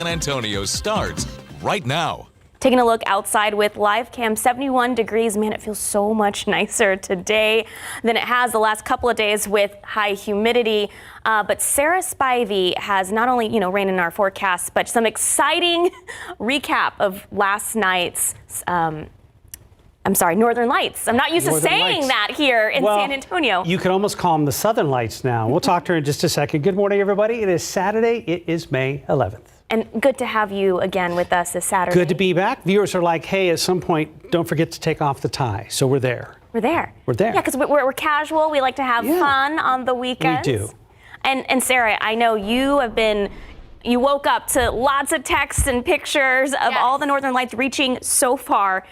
San Antonio starts right now. Taking a look outside with live cam, 71 degrees. Man, it feels so much nicer today than it has the last couple of days with high humidity. But Sarah Spivey has not only, rain in our forecast, but some exciting recap of last night's Northern Lights. I'm not used to saying that here in San Antonio. You can almost call them the Southern Lights now. We'll talk to her in just a second. Good morning, everybody. It is Saturday. It is May 11th. And good to have you again with us this Saturday. Good to be back. Viewers are like, hey, at some point, don't forget to take off the tie. So we're there. We're there. We're there. Yeah, because we're casual. We like to have fun on the weekends. We do. And Sarah, I know you woke up to lots of texts and pictures of all the Northern Lights reaching so far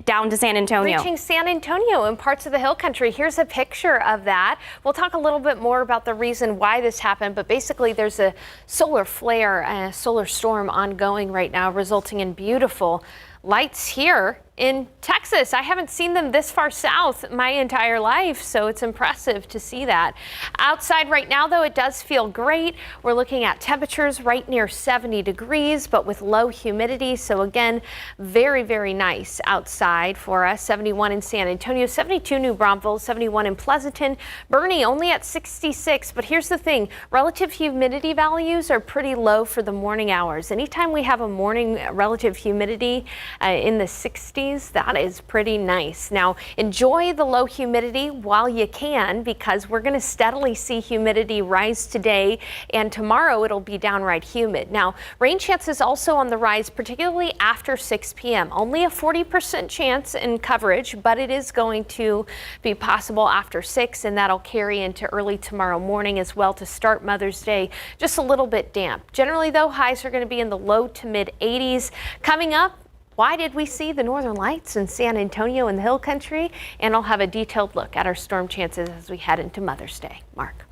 down to San Antonio. Reaching San Antonio and parts of the hill country. Here's a picture of that. We'll talk a little bit more about the reason why this happened, but basically there's a solar flare and a solar storm ongoing right now, resulting in beautiful lights here in Texas. I haven't seen them this far south my entire life, so it's impressive to see that. Outside right now, though, it does feel great. We're looking at temperatures right near 70 degrees, but with low humidity. So again, very, very nice outside for us. 71 in San Antonio, 72 New Braunfels, 71 in Pleasanton. Bernie only at 66, but here's the thing. Relative humidity values are pretty low for the morning hours. Anytime we have a morning relative humidity in the 60s, that is pretty nice. Now, enjoy the low humidity while you can, because we're going to steadily see humidity rise today, and tomorrow it'll be downright humid. Now, rain chances also on the rise, particularly after 6 p.m. Only a 40% chance in coverage, but it is going to be possible after 6, and that'll carry into early tomorrow morning as well to start Mother's Day. Just a little bit damp. Generally, though, highs are going to be in the low to mid 80s. Coming up, why did we see the Northern Lights in San Antonio and the Hill Country? And I'll have a detailed look at our storm chances as we head into Mother's Day. Mark.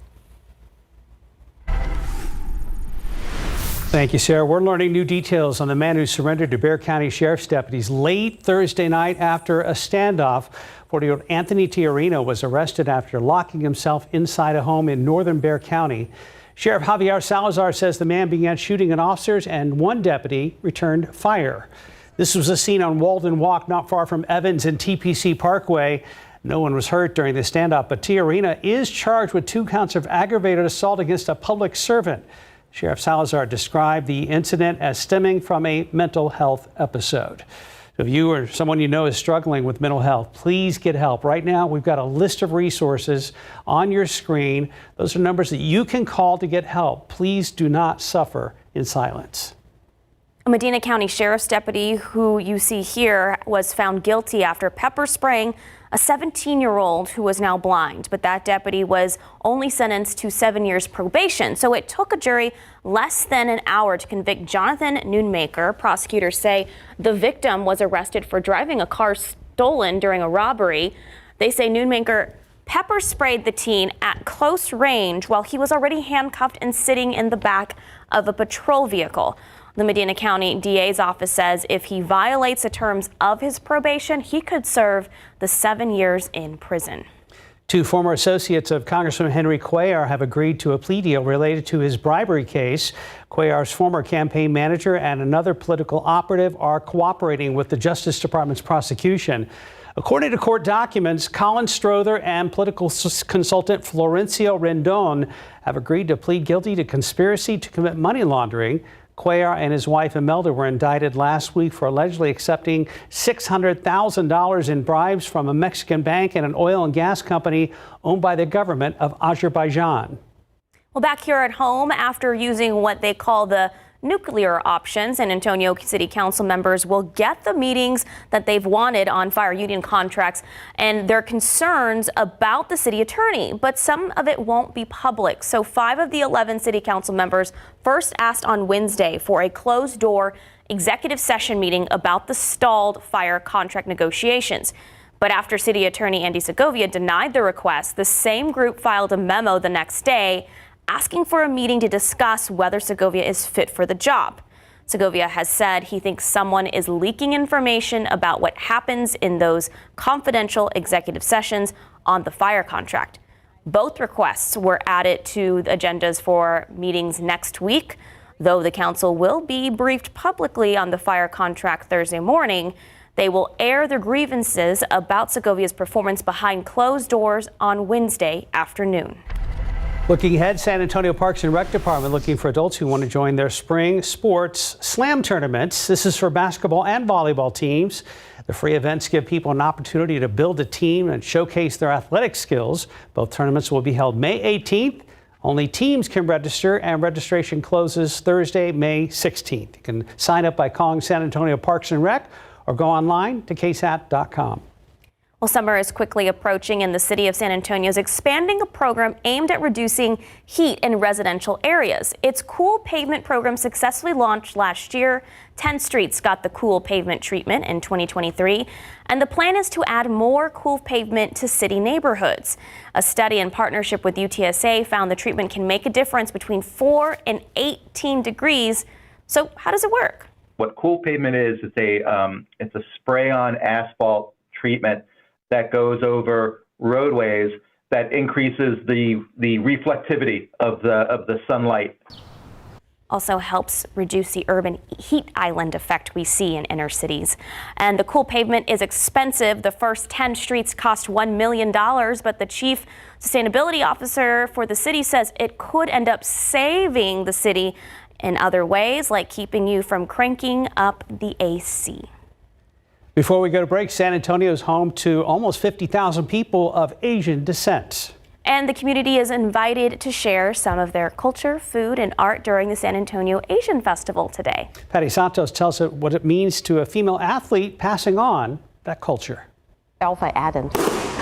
Thank you, Sarah. We're learning new details on the man who surrendered to Bexar County Sheriff's deputies late Thursday night after a standoff. 40-year-old Anthony Tiarino was arrested after locking himself inside a home in northern Bexar County. Sheriff Javier Salazar says the man began shooting at officers and one deputy returned fire. This was a scene on Walden Walk, not far from Evans and TPC Parkway. No one was hurt during the standoff, but Tiarina is charged with 2 counts of aggravated assault against a public servant. Sheriff Salazar described the incident as stemming from a mental health episode. So if you or someone you know is struggling with mental health, please get help. Right now, we've got a list of resources on your screen. Those are numbers that you can call to get help. Please do not suffer in silence. A Medina County Sheriff's deputy who you see here was found guilty after pepper spraying a 17-year-old who was now blind. But that deputy was only sentenced to 7 years probation. So it took a jury less than an hour to convict Jonathan Noonmaker. Prosecutors say the victim was arrested for driving a car stolen during a robbery. They say Noonmaker pepper sprayed the teen at close range while he was already handcuffed and sitting in the back of a patrol vehicle. The Medina County DA's office says if he violates the terms of his probation, he could serve the 7 years in prison. 2 former associates of Congressman Henry Cuellar have agreed to a plea deal related to his bribery case. Cuellar's former campaign manager and another political operative are cooperating with the Justice Department's prosecution. According to court documents, Colin Strother and political consultant Florencio Rendon have agreed to plead guilty to conspiracy to commit money laundering. Cuellar and his wife Imelda were indicted last week for allegedly accepting $600,000 in bribes from a Mexican bank and an oil and gas company owned by the government of Azerbaijan. Well, back here at home, after using what they call the nuclear option, San Antonio City Council members will get the meetings that they've wanted on fire union contracts and their concerns about the city attorney, but some of it won't be public. So 5 of the 11 city council members first asked on Wednesday for a closed-door executive session meeting about the stalled fire contract negotiations. But after City Attorney Andy Segovia denied the request, the same group filed a memo the next day asking for a meeting to discuss whether Segovia is fit for the job. Segovia has said he thinks someone is leaking information about what happens in those confidential executive sessions on the fire contract. Both requests were added to the agendas for meetings next week. Though the council will be briefed publicly on the fire contract Thursday morning, they will air their grievances about Segovia's performance behind closed doors on Wednesday afternoon. Looking ahead, San Antonio Parks and Rec Department looking for adults who want to join their spring sports slam tournaments. This is for basketball and volleyball teams. The free events give people an opportunity to build a team and showcase their athletic skills. Both tournaments will be held May 18th. Only teams can register, and registration closes Thursday, May 16th. You can sign up by calling San Antonio Parks and Rec or go online to KSAT.com. Well, summer is quickly approaching, and the city of San Antonio is expanding a program aimed at reducing heat in residential areas. Its Cool Pavement program successfully launched last year. 10 streets got the Cool Pavement treatment in 2023, and the plan is to add more Cool Pavement to city neighborhoods. A study in partnership with UTSA found the treatment can make a difference between 4 and 18 degrees. So how does it work? What Cool Pavement is, it's a spray-on asphalt treatment that goes over roadways that increases the reflectivity of the sunlight. Also helps reduce the urban heat island effect we see in inner cities. And the Cool Pavement is expensive. The first 10 streets cost $1 million, but the chief sustainability officer for the city says it could end up saving the city in other ways, like keeping you from cranking up the AC. Before we go to break, San Antonio is home to almost 50,000 people of Asian descent. And the community is invited to share some of their culture, food, and art during the San Antonio Asian Festival today. Patty Santos tells us what it means to a female athlete passing on that culture. Alpha Adams.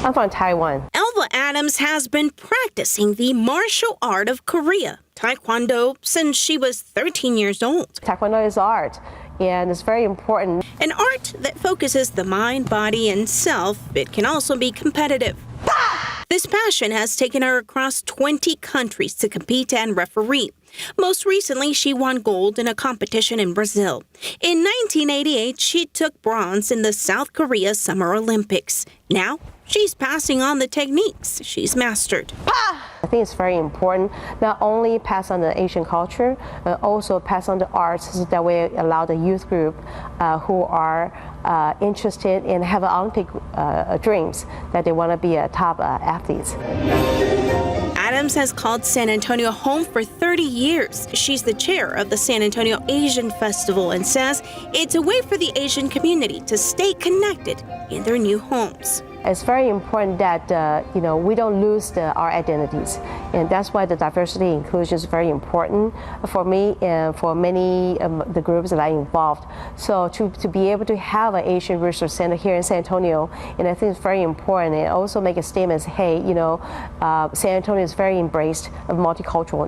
I'm from Taiwan. Alva Adams has been practicing the martial art of Korea, Taekwondo, since she was 13 years old. Taekwondo is art, and it's very important. An art that focuses the mind, body, and self. It can also be competitive. This passion has taken her across 20 countries to compete and referee. Most recently, she won gold in a competition in Brazil. In 1988, she took bronze in the South Korea Summer Olympics. Now, she's passing on the techniques she's mastered. I think it's very important not only pass on the Asian culture, but also pass on the arts, so that way allow the youth group who are interested and have Olympic dreams that they want to be top athletes. Adams has called San Antonio home for 30 years. She's the chair of the San Antonio Asian Festival and says it's a way for the Asian community to stay connected in their new homes. It's very important that we don't lose our identities, and that's why the diversity and inclusion is very important for me and for many the groups that I involved. So to be able to have an Asian Research Center here in San Antonio, and I think it's very important. And also make a statement: hey, San Antonio is very embraced of multicultural.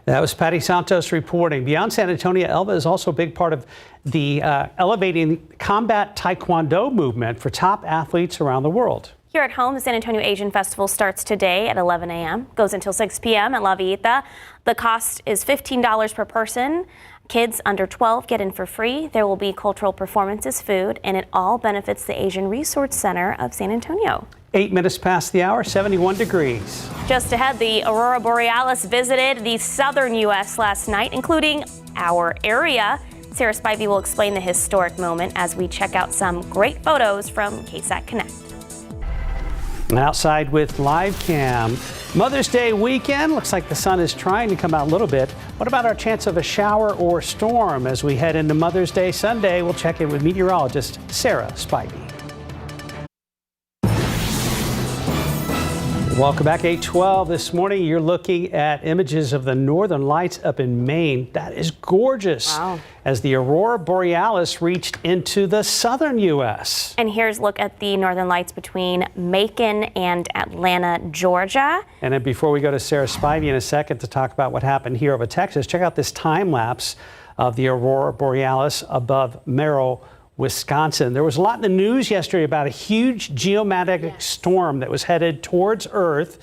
That was Patty Santos reporting. Beyond San Antonio, Alva is also a big part of the elevating combat Taekwondo movement for top athletes around the world. Here at home, the San Antonio Asian Festival starts today at 11 a.m., goes until 6 p.m. at La Villita. The cost is $15 per person. Kids under 12 get in for free. There will be cultural performances, food, and it all benefits the Asian Resource Center of San Antonio. 8 minutes past the hour, 71 degrees. Just ahead, the Aurora Borealis visited the southern U.S. last night, including our area. Sarah Spivey will explain the historic moment as we check out some great photos from KSAT Connect. And outside with live cam. Mother's Day weekend. Looks like the sun is trying to come out a little bit. What about our chance of a shower or storm as we head into Mother's Day Sunday? We'll check in with meteorologist Sarah Spivey. Welcome back. 8:12 this morning. You're looking at images of the northern lights up in Maine. That is gorgeous. Wow. As the Aurora Borealis reached into the southern U.S. And here's a look at the northern lights between Macon and Atlanta, Georgia. And then before we go to Sarah Spivey in a second to talk about what happened here over Texas, check out this time lapse of the Aurora Borealis above Merrill, Wisconsin. There was a lot in the news yesterday about a huge geomagnetic storm that was headed towards Earth.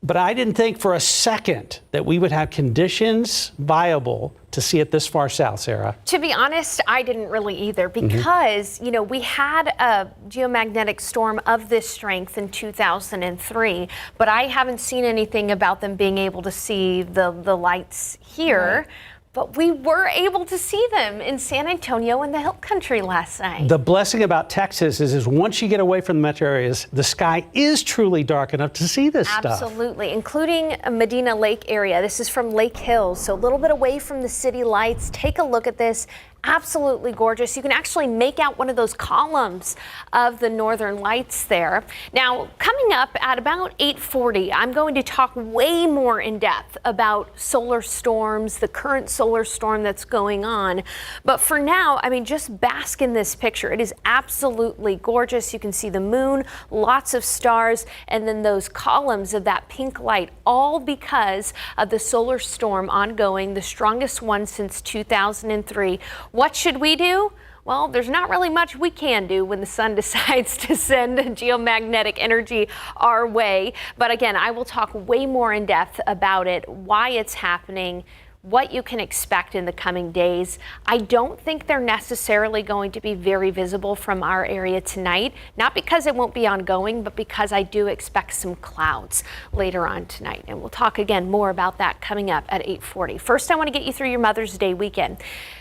But I didn't think for a second that we would have conditions viable to see it this far south, Sarah. To be honest, I didn't really either because, you know, we had a geomagnetic storm of this strength in 2003, but I haven't seen anything about them being able to see the lights here. Right. But we were able to see them in San Antonio and the Hill Country last night. The blessing about Texas is once you get away from the metro areas, the sky is truly dark enough to see this stuff. Absolutely, including Medina Lake area. This is from Lake Hills, so a little bit away from the city lights. Take a look at this. Absolutely gorgeous. You can actually make out one of those columns of the northern lights there. Now, coming up at about 8:40, I'm going to talk way more in depth about solar storms, the current solar storm that's going on. But for now, I mean, just bask in this picture. It is absolutely gorgeous. You can see the moon, lots of stars, and then those columns of that pink light, all because of the solar storm ongoing, the strongest one since 2003. What should we do? Well, there's not really much we can do when the sun decides to send geomagnetic energy our way. But again, I will talk way more in depth about it, why it's happening, what you can expect in the coming days. I don't think they're necessarily going to be very visible from our area tonight, not because it won't be ongoing, but because I do expect some clouds later on tonight. And we'll talk again more about that coming up at 8:40. First, I want to get you through your Mother's Day weekend.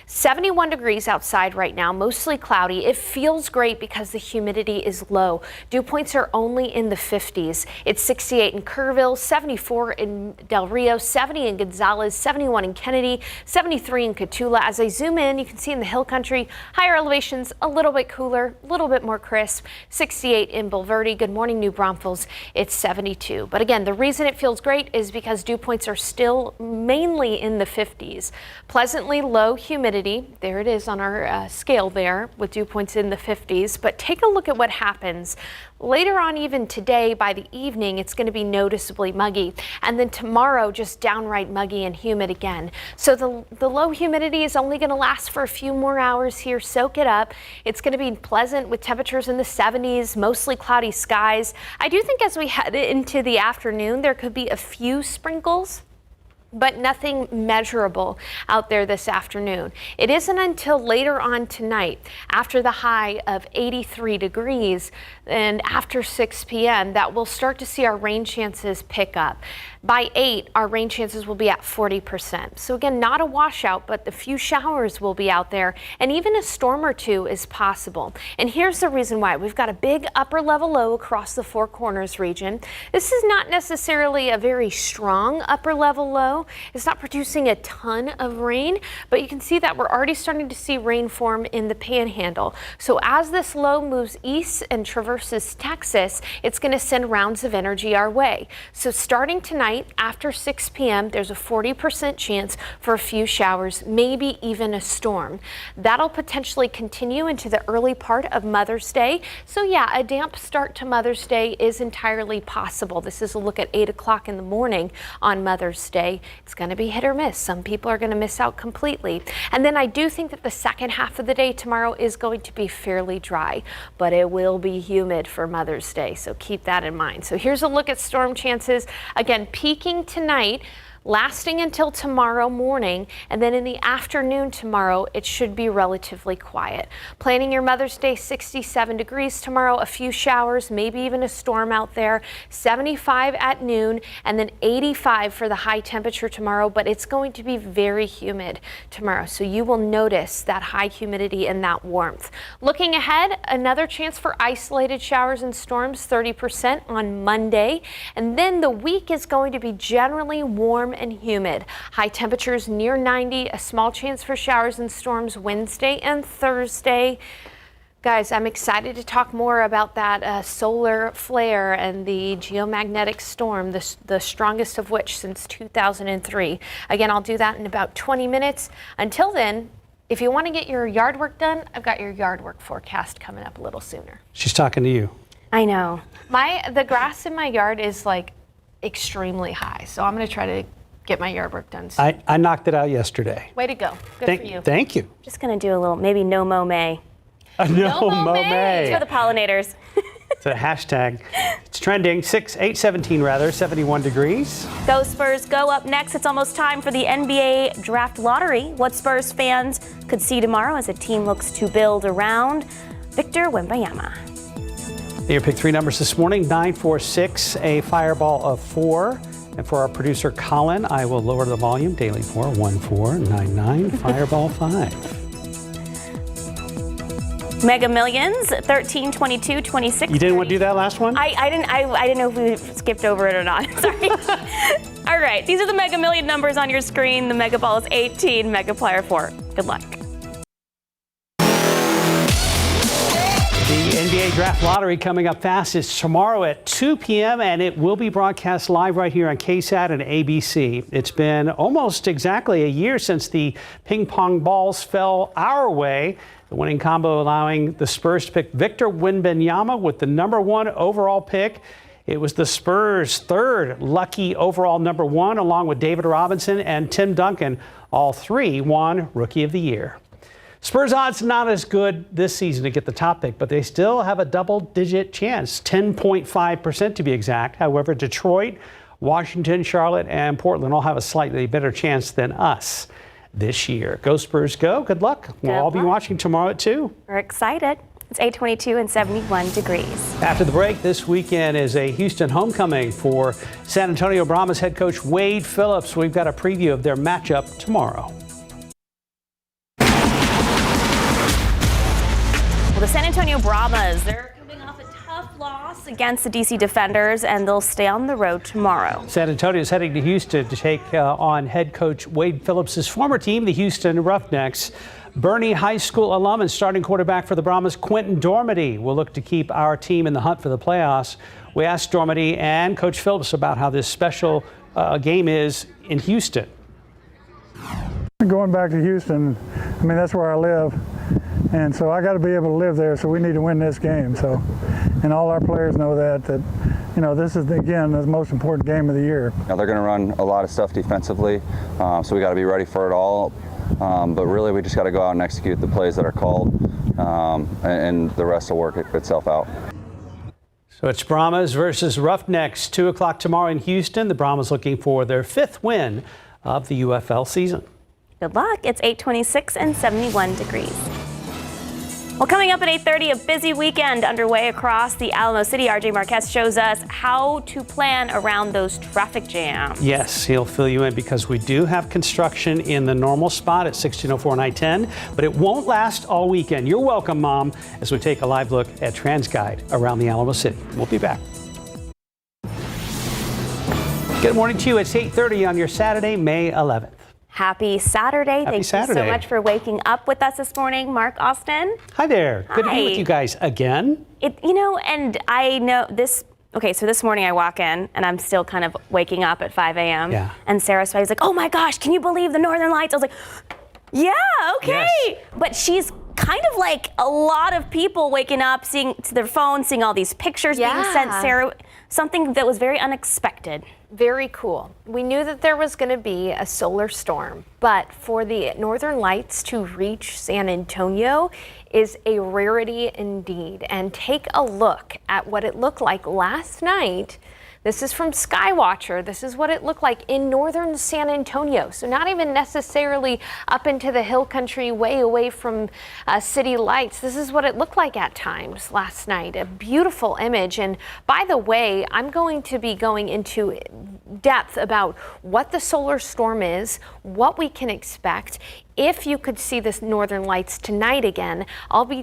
71 degrees outside right now, mostly cloudy. It feels great because the humidity is low. Dew points are only in the 50s. It's 68 in Kerrville, 74 in Del Rio, 70 in Gonzales, 71 in Kennedy, 73 in Cotulla. As I zoom in, you can see in the Hill Country, higher elevations, a little bit cooler, a little bit more crisp. 68 in Bulverde. Good morning, New Braunfels. It's 72. But again, the reason it feels great is because dew points are still mainly in the 50s. Pleasantly low humidity. There it is on our scale there with dew points in the 50s. But take a look at what happens. Later on, even today, by the evening, it's going to be noticeably muggy. And then tomorrow, just downright muggy and humid again. So the low humidity is only going to last for a few more hours here. Soak it up. It's going to be pleasant with temperatures in the 70s, mostly cloudy skies. I do think as we head into the afternoon, there could be a few sprinkles, but nothing measurable out there this afternoon. It isn't until later on tonight, after the high of 83 degrees and after 6 p.m., that we'll start to see our rain chances pick up. By 8, our rain chances will be at 40%. So again, not a washout, but a few showers will be out there, and even a storm or two is possible. And here's the reason why. We've got a big upper level low across the Four Corners region. This is not necessarily a very strong upper level low. It's not producing a ton of rain, but you can see that we're already starting to see rain form in the Panhandle. So as this low moves east and traverses Texas, it's going to send rounds of energy our way. So starting tonight, after 6 p.m., there's a 40% chance for a few showers, maybe even a storm. That'll potentially continue into the early part of Mother's Day. So yeah, a damp start to Mother's Day is entirely possible. This is a look at 8 o'clock in the morning on Mother's Day. It's going to be hit or miss. Some people are going to miss out completely. And then I do think that the second half of the day tomorrow is going to be fairly dry, but it will be humid for Mother's Day. So keep that in mind. So here's a look at storm chances. Again, peaking tonight, lasting until tomorrow morning, and then in the afternoon tomorrow, it should be relatively quiet. Planning your Mother's Day, 67 degrees tomorrow, a few showers, maybe even a storm out there, 75 at noon, and then 85 for the high temperature tomorrow, but it's going to be very humid tomorrow, so you will notice that high humidity and that warmth. Looking ahead, another chance for isolated showers and storms, 30% on Monday, and then the week is going to be generally warm and humid. High temperatures near 90, a small chance for showers and storms Wednesday and Thursday. Guys, I'm excited to talk more about that solar flare and the geomagnetic storm, the strongest of which since 2003. Again, I'll do that in about 20 minutes. Until then, if you want to get your yard work done, I've got your yard work forecast coming up a little sooner. She's talking to you. I know. The grass in my yard is like extremely high, so I'm going to try to get my yard work done soon. I knocked it out yesterday. Way to go. Good for you. Thank you. Just going to do a little, maybe no mow May. No mow May. For the pollinators. the hashtag. It's trending 71 degrees. Go Spurs Go up next. It's almost time for the NBA Draft Lottery. What Spurs fans could see tomorrow as a team looks to build around Victor Wembanyama. Your pick 3 numbers this morning, 946, a fireball of 4. And for our producer Colin, I will lower the volume. Daily 4, 1499, fireball 5. Mega Millions, 13, 22, 26. You didn't want to do that last one? I didn't know if we skipped over it or not. Sorry. All right, these are the Mega Million numbers on your screen. The Mega Ball is 18, Megaplier 4. Good luck. The NBA Draft Lottery coming up fast. It's tomorrow at 2 p.m. and it will be broadcast live right here on KSAT and ABC. It's been almost exactly a year since the ping pong balls fell our way. The winning combo allowing the Spurs to pick Victor Wembanyama with the #1 overall pick. It was the Spurs' 3rd lucky overall #1, along with David Robinson and Tim Duncan. All 3 won Rookie of the Year. Spurs odds not as good this season to get the top pick, but they still have a double-digit chance, 10.5% to be exact. However, Detroit, Washington, Charlotte, and Portland all have a slightly better chance than us this year. Go Spurs go. Good luck. We'll all be watching tomorrow at 2. We're excited. It's 8:22 and 71 degrees. After the break, this weekend is a Houston homecoming for San Antonio Brahmas head coach Wade Phillips. We've got a preview of their matchup tomorrow. Well, the San Antonio Brahmas, they're coming off a tough loss against the DC Defenders, and they'll stay on the road tomorrow. San Antonio is heading to Houston to take on head coach Wade Phillips' former team, the Houston Roughnecks. Bernie High School alum and starting quarterback for the Brahmas, Quentin Dormady, will look to keep our team in the hunt for the playoffs. We asked Dormady and Coach Phillips about how this special game is in Houston. Going back to Houston, I mean, that's where I live. And so I got to be able to live there, so we need to win this game. So, and all our players know that you know, this is, again, the most important game of the year. Now they're going to run a lot of stuff defensively, so we got to be ready for it all. But really, we just got to go out and execute the plays that are called, and the rest will work itself out. So it's Brahmas versus Roughnecks, 2 o'clock tomorrow in Houston. The Brahmas looking for their 5th win of the UFL season. Good luck. It's 8:26 and 71 degrees. Well, coming up at 8:30, a busy weekend underway across the Alamo City. RJ Marquez shows us how to plan around those traffic jams. Yes, he'll fill you in because we do have construction in the normal spot at 1604 and I-10, but it won't last all weekend. You're welcome, Mom, as we take a live look at TransGuide around the Alamo City. We'll be back. Good morning to you. It's 8:30 on your Saturday, May 11th. Happy Saturday. Thank you so much for waking up with us this morning, Mark Austin. Hi there. Good to be with you guys again. And I know this. Okay, so this morning I walk in and I'm still kind of waking up at 5 a.m. Yeah. And Sarah Spivey's like, oh my gosh, can you believe the Northern Lights? I was like, yeah, okay. Yes. But she's kind of like a lot of people waking up, seeing to their phone, seeing all these pictures being sent. Sarah, something that was very unexpected. Very cool. We knew that there was going to be a solar storm, but for the Northern Lights to reach San Antonio is a rarity indeed. And take a look at what it looked like last night. This is from Skywatcher. This is what it looked like in northern San Antonio. So not even necessarily up into the hill country, way away from city lights. This is what it looked like at times last night. A beautiful image. And by the way, I'm going to be going into depth about what the solar storm is, what we can expect. If you could see the Northern Lights tonight again, I'll be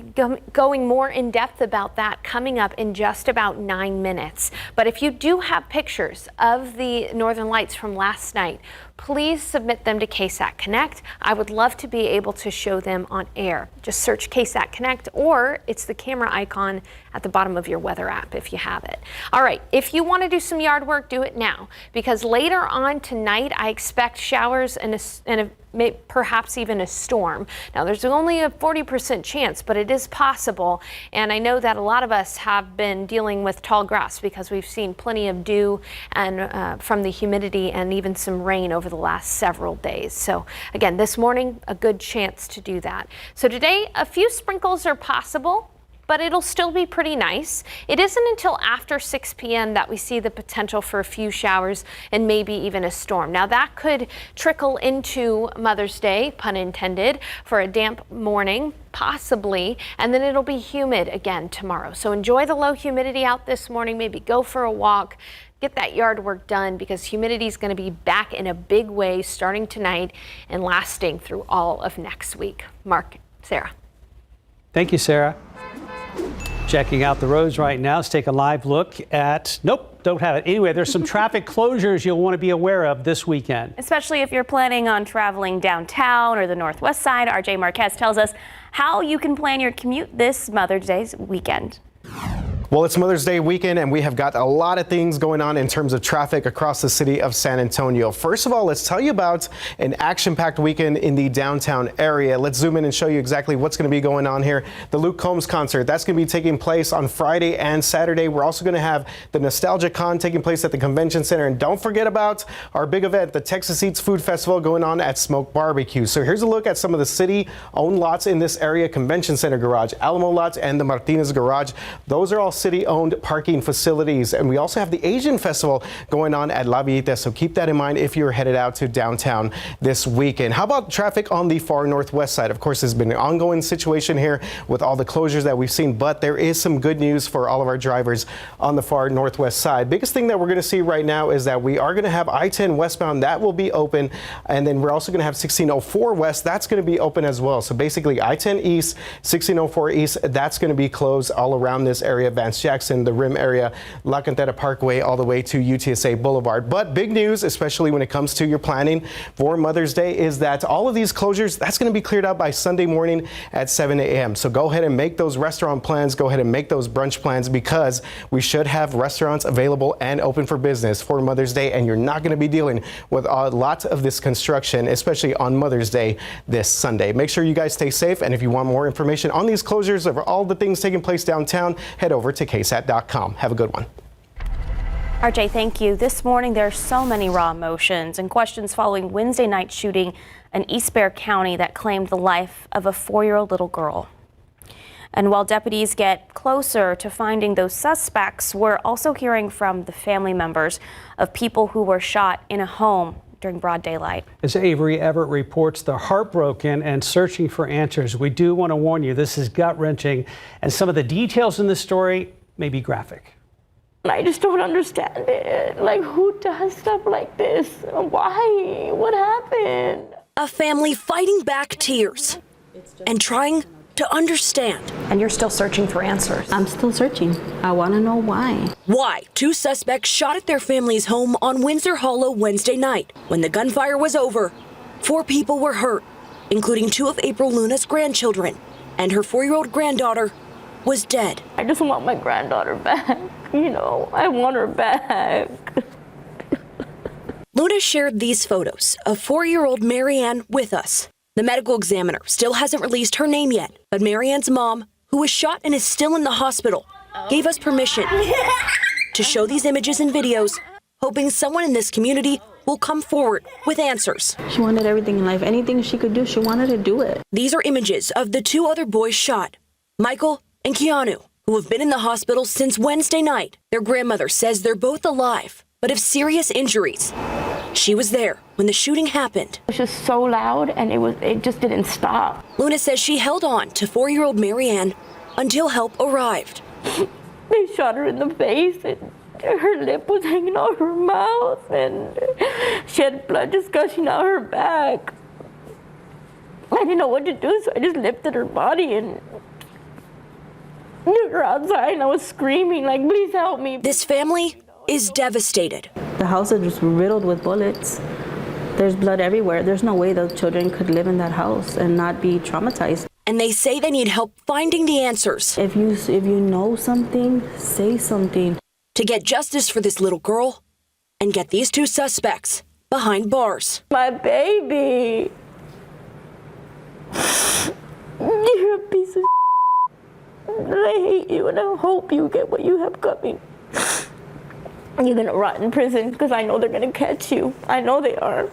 going more in depth about that coming up in just about 9 minutes. But if you do have pictures of the Northern Lights from last night, please submit them to KSAT Connect. I would love to be able to show them on air. Just search KSAT Connect, or it's the camera icon at the bottom of your weather app if you have it. All right, if you want to do some yard work, do it now, because later on tonight I expect showers and perhaps even a storm. Now there's only a 40% chance, but it is possible. And I know that a lot of us have been dealing with tall grass because we've seen plenty of dew and from the humidity and even some rain over the last several days. So again, this morning, a good chance to do that. So today, a few sprinkles are possible. but it'll still be pretty nice. It isn't until after 6 p.m. that we see the potential for a few showers and maybe even a storm. Now that could trickle into Mother's Day, pun intended, for a damp morning, possibly, and then it'll be humid again tomorrow. So enjoy the low humidity out this morning, maybe go for a walk, get that yard work done, because humidity is going to be back in a big way starting tonight and lasting through all of next week. Mark, Sarah. Thank you, Sarah. Checking out the roads right now. Let's take a live look at, nope, don't have it. Anyway, there's some traffic closures you'll want to be aware of this weekend. Especially if you're planning on traveling downtown or the northwest side. RJ Marquez tells us how you can plan your commute this Mother's Day weekend. Well, it's Mother's Day weekend, and we have got a lot of things going on in terms of traffic across the city of San Antonio. First of all, let's tell you about an action-packed weekend in the downtown area. Let's zoom in and show you exactly what's going to be going on here. The Luke Combs concert, that's going to be taking place on Friday and Saturday. We're also going to have the Nostalgia Con taking place at the Convention Center. And don't forget about our big event, the Texas Eats Food Festival, going on at Smoke Barbecue. So here's a look at some of the city-owned lots in this area: Convention Center Garage, Alamo Lots, and the Martinez Garage. Those are all city-owned parking facilities. And we also have the Asian Festival going on at La Villita, so keep that in mind if you're headed out to downtown this weekend. How about traffic on the far northwest side? Of course, there's been an ongoing situation here with all the closures that we've seen, but there is some good news for all of our drivers on the far northwest side. Biggest thing that we're going to see right now is that we are going to have I-10 westbound. That will be open, and then we're also going to have 1604 west. That's going to be open as well. So basically I-10 east, 1604 east, that's going to be closed all around this area, Vance Jackson, the Rim area, La Cantera Parkway, all the way to UTSA Boulevard. But big news, especially when it comes to your planning for Mother's Day, is that all of these closures, that's going to be cleared out by Sunday morning at 7 a.m. So go ahead and make those restaurant plans, go ahead and make those brunch plans, because we should have restaurants available and open for business for Mother's Day, and you're not going to be dealing with a lot of this construction, especially on Mother's Day this Sunday. Make sure you guys stay safe, and if you want more information on these closures of all the things taking place downtown, head over to KSAT.com. Have a good one. RJ, thank you. This morning, there are so many raw emotions and questions following Wednesday night shooting in East Bexar County that claimed the life of a 4-year-old little girl. And while deputies get closer to finding those suspects, we're also hearing from the family members of people who were shot in a home during broad daylight. As Avery Everett reports, they're heartbroken and searching for answers. We do want to warn you, this is gut-wrenching, and some of the details in this story may be graphic. I just don't understand it. Like, who does stuff like this? Why? What happened? A family fighting back tears and trying to understand. And you're still searching for answers. I'm still searching. I want to know why. Why 2 suspects shot at their family's home on Windsor Hollow Wednesday night. When the gunfire was over, 4 people were hurt, including 2 of April Luna's grandchildren, and her 4-year-old granddaughter was dead. I just want my granddaughter back. You know, I want her back. Luna shared these photos of 4-year-old Marianne with us. The medical examiner still hasn't released her name yet, but Marianne's mom, who was shot and is still in the hospital, gave us permission to show these images and videos, hoping someone in this community will come forward with answers. She wanted everything in life. Anything she could do, she wanted to do it. These are images of the 2 other boys shot, Michael and Keanu, who have been in the hospital since Wednesday night. Their grandmother says they're both alive, but have serious injuries. She was there when the shooting happened. It was just so loud, and it just didn't stop. Luna says she held on to 4-year-old Marianne until help arrived. They shot her in the face, and her lip was hanging out her mouth, and she had blood just gushing out her back. I didn't know what to do, so I just lifted her body and took her outside, and I was screaming, like, please help me. This family is devastated. The house is just riddled with bullets. There's blood everywhere. There's no way those children could live in that house and not be traumatized. And they say they need help finding the answers. If you know something, say something. To get justice for this little girl and get these 2 suspects behind bars. My baby. You're a piece of I hate you, and I hope you get what you have coming. You're gonna rot in prison, because I know they're gonna catch you. I know they are.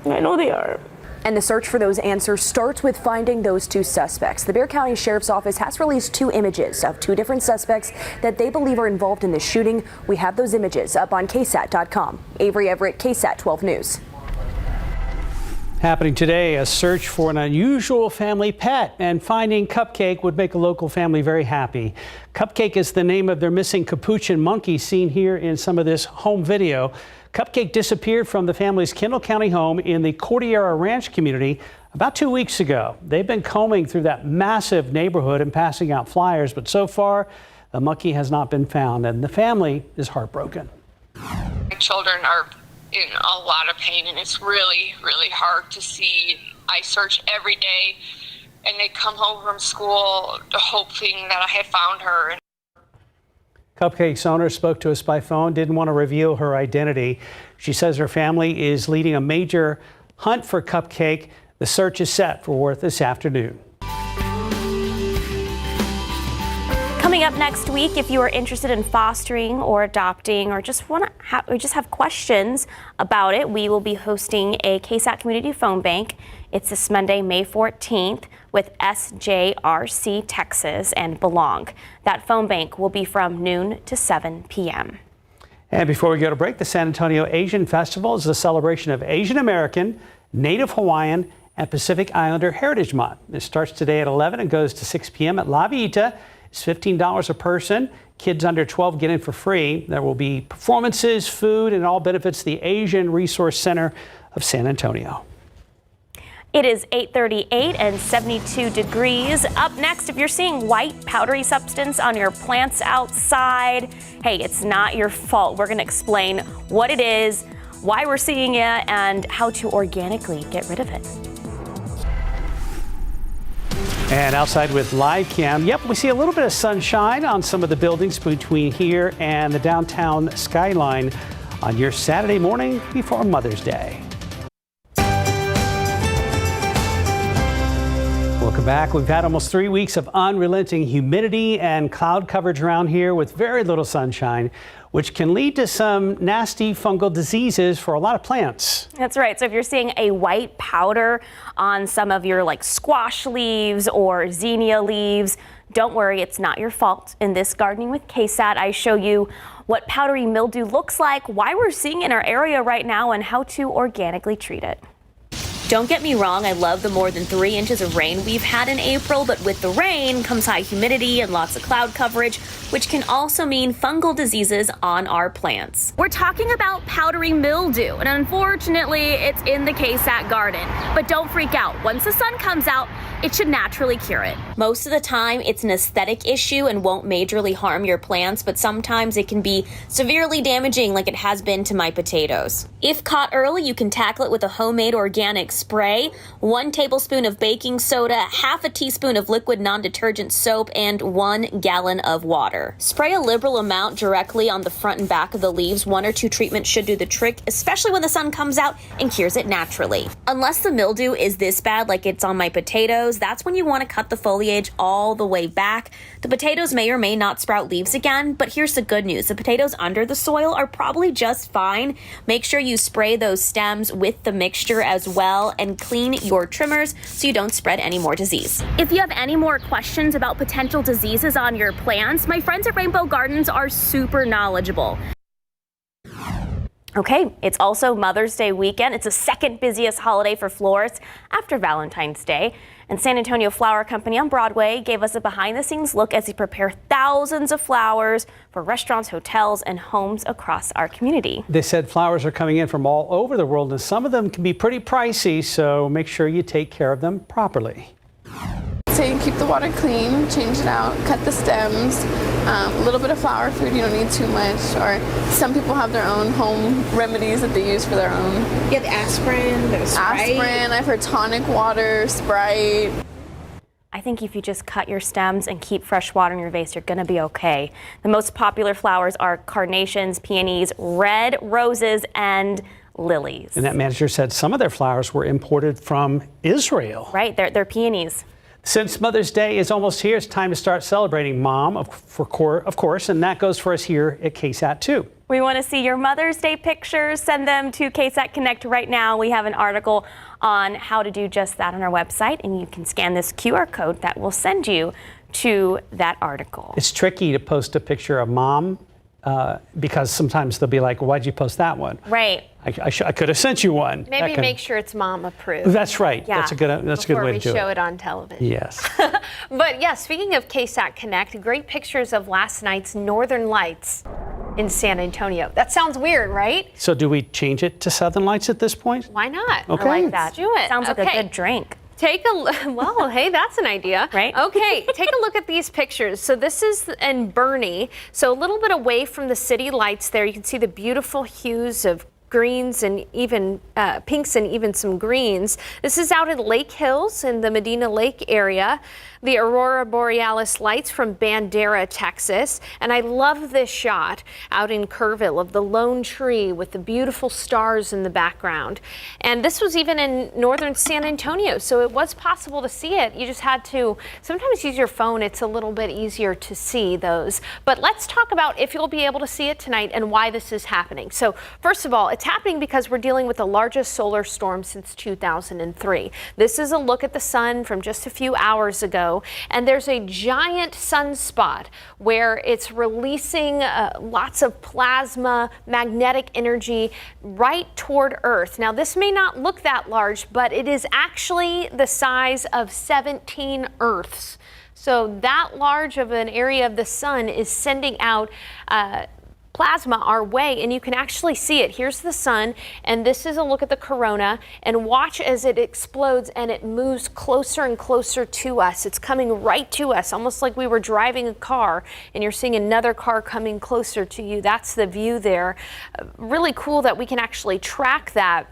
I know they are. And the search for those answers starts with finding those two suspects. The Bexar County Sheriff's Office has released 2 images of 2 different suspects that they believe are involved in this shooting. We have those images up on KSAT.com. Avery Everett, KSAT 12 News. Happening today, a search for an unusual family pet, and finding Cupcake would make a local family very happy. Cupcake is the name of their missing capuchin monkey seen here in some of this home video. Cupcake disappeared from the family's Kendall County home in the Cordillera Ranch community about 2 weeks ago. They've been combing through that massive neighborhood and passing out flyers, but so far the monkey has not been found, and the family is heartbroken. My children are in a lot of pain, and it's really, really hard to see. I search every day, and they come home from school hoping that I had found her. Cupcake's owner spoke to us by phone, didn't want to reveal her identity. She says her family is leading a major hunt for Cupcake. The search is set for this afternoon. Coming up next week, if you are interested in fostering or adopting or just have questions about it, we will be hosting a KSAT community phone bank. It's this Monday, May 14th, with SJRC Texas and Belong. That phone bank will be from noon to 7 p.m. And before we go to break, the San Antonio Asian Festival is a celebration of Asian American, Native Hawaiian, and Pacific Islander Heritage Month. It starts today at 11 and goes to 6 p.m. at La Villita. It's $15 a person. Kids under 12 get in for free. There will be performances, food, and all benefits the Asian Resource Center of San Antonio. It is 8:38 and 72 degrees. Up next, if you're seeing white powdery substance on your plants outside, hey, it's not your fault. We're going to explain what it is, why we're seeing it, and how to organically get rid of it. And outside with live cam, yep, we see a little bit of sunshine on some of the buildings between here and the downtown skyline on your Saturday morning before Mother's Day. Welcome back. We've had almost 3 weeks of unrelenting humidity and cloud coverage around here with very little sunshine, which can lead to some nasty fungal diseases for a lot of plants. That's right. So if you're seeing a white powder on some of your squash leaves or zinnia leaves, don't worry, it's not your fault. In this Gardening with KSAT, I show you what powdery mildew looks like, why we're seeing it in our area right now, and how to organically treat it. Don't get me wrong, I love the more than 3 inches of rain we've had in April, but with the rain comes high humidity and lots of cloud coverage, which can also mean fungal diseases on our plants. We're talking about powdery mildew, and unfortunately, it's in the KSAT garden. But don't freak out. Once the sun comes out, it should naturally cure it. Most of the time, it's an aesthetic issue and won't majorly harm your plants, but sometimes it can be severely damaging like it has been to my potatoes. If caught early, you can tackle it with a homemade organic spray, 1 tablespoon of baking soda, half a teaspoon of liquid non-detergent soap, and 1 gallon of water. Spray a liberal amount directly on the front and back of the leaves. 1 or 2 treatments should do the trick, especially when the sun comes out and cures it naturally. Unless the mildew is this bad like it's on my potatoes, that's when you want to cut the foliage all the way back. The potatoes may or may not sprout leaves again, but here's the good news. The potatoes under the soil are probably just fine. Make sure you spray those stems with the mixture as well and clean your trimmers so you don't spread any more disease. If you have any more questions about potential diseases on your plants, my friends at Rainbow Gardens are super knowledgeable. Okay, it's also Mother's Day weekend. It's the second busiest holiday for florists after Valentine's Day. And San Antonio Flower Company on Broadway gave us a behind-the-scenes look as they prepare thousands of flowers for restaurants, hotels, and homes across our community. They said flowers are coming in from all over the world, and some of them can be pretty pricey, so make sure you take care of them properly. So keep the water clean, change it out, cut the stems, a little bit of flower food, you don't need too much, or some people have their own home remedies that they use for their own. You have aspirin, there's Sprite. Aspirin, I've heard tonic water, Sprite. I think if you just cut your stems and keep fresh water in your vase, you're going to be okay. The most popular flowers are carnations, peonies, red roses, and lilies. And that manager said some of their flowers were imported from Israel. Right, they're peonies. Since Mother's Day is almost here, it's time to start celebrating Mom, of course, and that goes for us here at KSAT too. We want to see your Mother's Day pictures. Send them to KSAT Connect right now. We have an article on how to do just that on our website, and you can scan this QR code that will send you to that article. It's tricky to post a picture of Mom because sometimes they'll be like, why'd you post that one? Right. I could have sent you one. Maybe make sure it's Mom approved. That's right. Yeah. That's a good way to do it. Before we show it on television. Yes. But yeah, speaking of KSAT Connect, great pictures of last night's Northern Lights in San Antonio. That sounds weird, right? So do we change it to Southern Lights at this point? Why not? Okay. I like that. Let's do it. Sounds like a good drink. Well, hey, that's an idea. Right? Okay, take a look at these pictures. So this is in Bernie, so a little bit away from the city lights there. You can see the beautiful hues of greens and even pinks and even some greens. This is out in Lake Hills in the Medina Lake area. The Aurora Borealis lights from Bandera, Texas. And I love this shot out in Kerrville of the lone tree with the beautiful stars in the background. And this was even in northern San Antonio, so it was possible to see it. You just had to sometimes use your phone. It's a little bit easier to see those. But let's talk about if you'll be able to see it tonight and why this is happening. So first of all, it's happening because we're dealing with the largest solar storm since 2003. This is a look at the sun from just a few hours ago. And there's a giant sunspot where it's releasing lots of plasma, magnetic energy right toward Earth. Now, this may not look that large, but it is actually the size of 17 Earths. So that large of an area of the sun is sending out plasma our way, and you can actually see it. Here's the sun, and this is a look at the corona, and watch as it explodes and it moves closer and closer to us. It's coming right to us, almost like we were driving a car and you're seeing another car coming closer to you. That's the view there. Really cool that we can actually track that.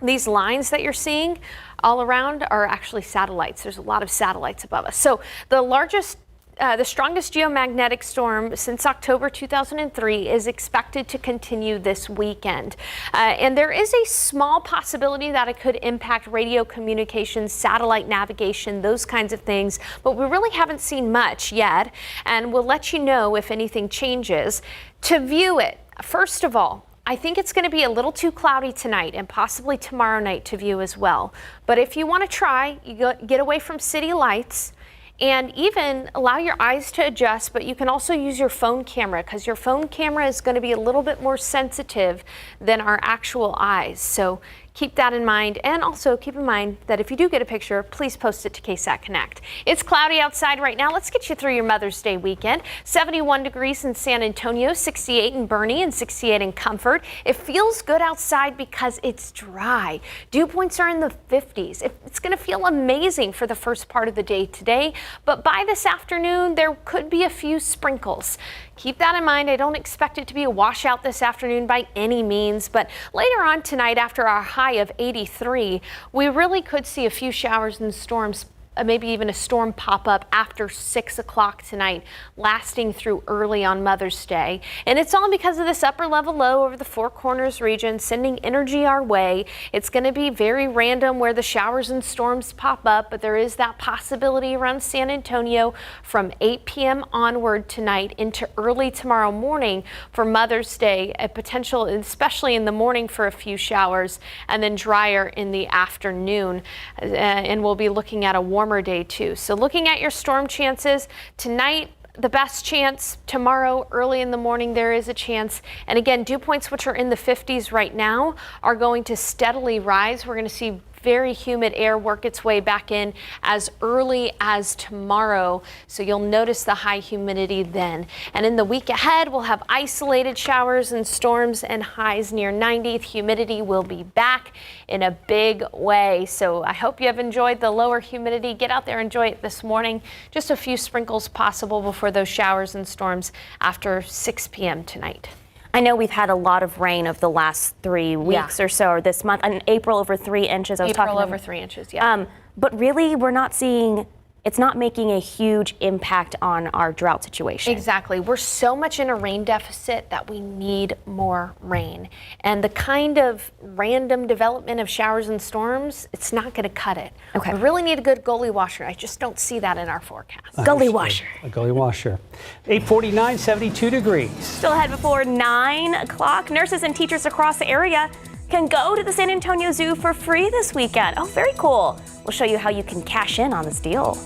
These lines that you're seeing all around are actually satellites. There's a lot of satellites above us. So the strongest geomagnetic storm since October 2003 is expected to continue this weekend. And there is a small possibility that it could impact radio communications, satellite navigation, those kinds of things. But we really haven't seen much yet. And we'll let you know if anything changes. To view it, first of all, I think it's going to be a little too cloudy tonight and possibly tomorrow night to view as well. But if you want to try, get away from city lights. And even allow your eyes to adjust, but you can also use your phone camera because your phone camera is going to be a little bit more sensitive than our actual eyes. So keep that in mind, and also keep in mind that if you do get a picture, please post it to KSAT Connect. It's cloudy outside right now. Let's get you through your Mother's Day weekend. 71 degrees in San Antonio, 68 in Bernie, and 68 in Comfort. It feels good outside because it's dry. Dew points are in the 50s. It's going to feel amazing for the first part of the day today, but by this afternoon, there could be a few sprinkles. Keep that in mind. I don't expect it to be a washout this afternoon by any means, but later on tonight, after our high of 83, we really could see a few showers and storms, maybe even a storm pop up after 6 o'clock tonight, lasting through early on Mother's Day. And it's all because of this upper level low over the Four Corners region, sending energy our way. It's going to be very random where the showers and storms pop up, but there is that possibility around San Antonio from 8 p.m. onward tonight into early tomorrow morning for Mother's Day, a potential, especially in the morning, for a few showers, and then drier in the afternoon. And we'll be looking at a warmer day too. So looking at your storm chances tonight, the best chance. Tomorrow early in the morning there is a chance, and again, dew points, which are in the 50s right now, are going to steadily rise. We're going to see very humid air work its way back in as early as tomorrow. So you'll notice the high humidity then. And in the week ahead, we'll have isolated showers and storms and highs near 90. Humidity will be back in a big way. So I hope you have enjoyed the lower humidity. Get out there, enjoy it this morning. Just a few sprinkles possible before those showers and storms after 6 p.m. tonight. I know we've had a lot of rain of the last 3 weeks or so, or this month. In April, over 3 inches. April over 3 inches, yeah. But really, we're not seeing it's not making a huge impact on our drought situation. Exactly. We're so much in a rain deficit that we need more rain. And the kind of random development of showers and storms, it's not going to cut it. Okay. We really need a good gully washer. I just don't see that in our forecast. Gully washer. A gully washer. 8:49, 72 degrees. Still ahead before 9 o'clock. Nurses and teachers across the area can go to the San Antonio Zoo for free this weekend. Oh, very cool. We'll show you how you can cash in on this deal.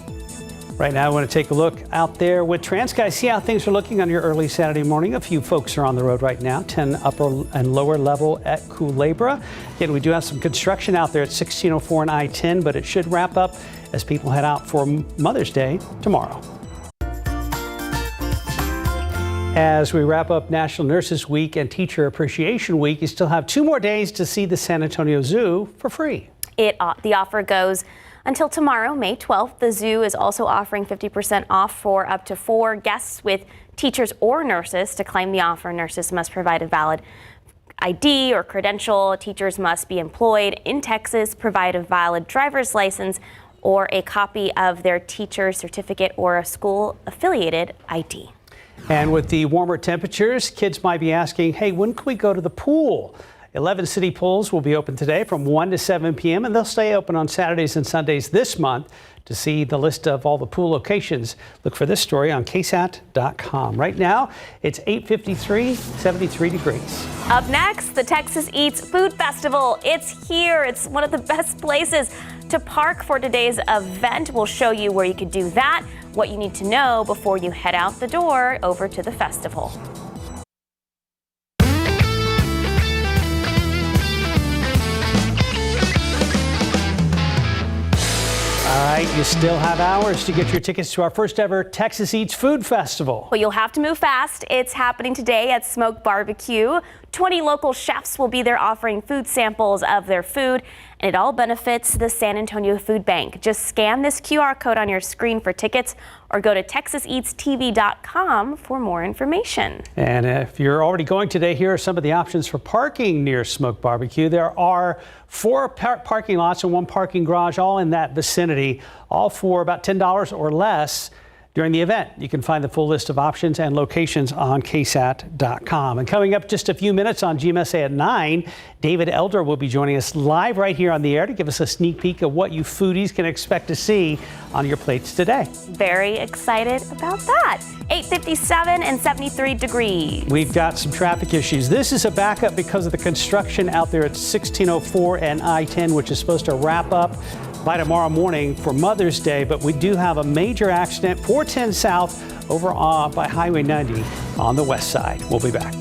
Right now, I want to take a look out there with TransSky, see how things are looking on your early Saturday morning. A few folks are on the road right now, 10 upper and lower level at Culebra. Again, we do have some construction out there at 1604 and I-10, but it should wrap up as people head out for Mother's Day tomorrow. As we wrap up National Nurses Week and Teacher Appreciation Week, you still have 2 more days to see the San Antonio Zoo for free. The offer goes until tomorrow, May 12th. The zoo is also offering 50% off for up to 4 guests with teachers or nurses. To claim the offer, nurses must provide a valid ID or credential. Teachers must be employed in Texas, provide a valid driver's license or a copy of their teacher's certificate or a school-affiliated ID. And with the warmer temperatures, kids might be asking, hey, when can we go to the pool? 11 city pools will be open today from 1 to 7 p.m. and they'll stay open on Saturdays and Sundays this month. To see the list of all the pool locations, look for this story on KSAT.com. Right now, it's 8:53, 73 degrees. Up next, the Texas Eats Food Festival. It's here. It's one of the best places to park for today's event. We'll show you where you could do that, what you need to know before you head out the door over to the festival. All right, you still have hours to get your tickets to our first ever Texas Eats Food Festival. Well, you'll have to move fast. It's happening today at Smoke Barbecue. 20 local chefs will be there offering food samples of their food, and it all benefits the San Antonio Food Bank. Just scan this QR code on your screen for tickets or go to TexasEatsTV.com for more information. And if you're already going today, here are some of the options for parking near Smoke Barbecue. There are 4 parking lots and 1 parking garage, all in that vicinity, all for about $10 or less during the event. You can find the full list of options and locations on KSAT.com. And coming up just a few minutes on GMSA at 9, David Elder will be joining us live right here on the air to give us a sneak peek of what you foodies can expect to see on your plates today. Very excited about that. 8:57 and 73 degrees. We've got some traffic issues. This is a backup because of the construction out there at 1604 and I-10, which is supposed to wrap up by tomorrow morning for Mother's Day, but we do have a major accident, 410 South over by Highway 90 on the west side. We'll be back.